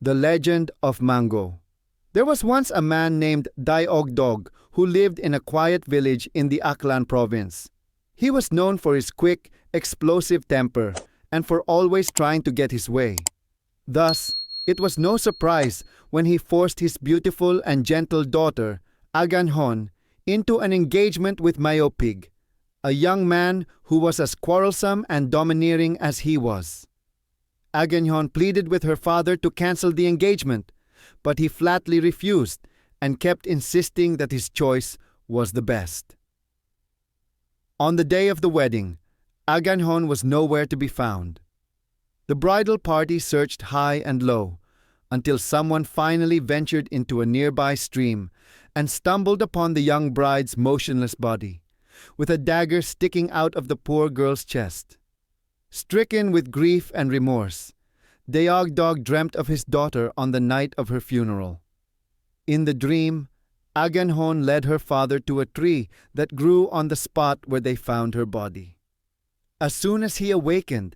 The Legend of Mango. There was once a man named Diogdog who lived in a quiet village in the Aklan province. He was known for his quick, explosive temper and for always trying to get his way. Thus, it was no surprise when he forced his beautiful and gentle daughter, Aganhon, into an engagement with Mayopig, a young man who was as quarrelsome and domineering as he was. Aganhon pleaded with her father to cancel the engagement, but he flatly refused and kept insisting that his choice was the best. On the day of the wedding, Aganhon was nowhere to be found. The bridal party searched high and low, until someone finally ventured into a nearby stream and stumbled upon the young bride's motionless body, with a dagger sticking out of the poor girl's chest. Stricken with grief and remorse, Deogdog dreamt of his daughter on the night of her funeral. In the dream, Aganhon led her father to a tree that grew on the spot where they found her body. As soon as he awakened,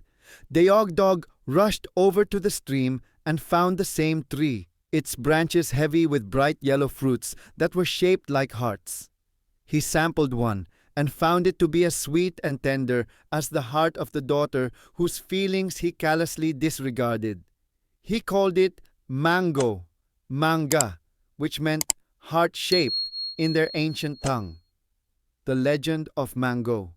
Deogdog rushed over to the stream and found the same tree, its branches heavy with bright yellow fruits that were shaped like hearts. He sampled one and found it to be as sweet and tender as the heart of the daughter whose feelings he callously disregarded. He called it mango, manga, which meant heart-shaped in their ancient tongue. The Legend of Mango.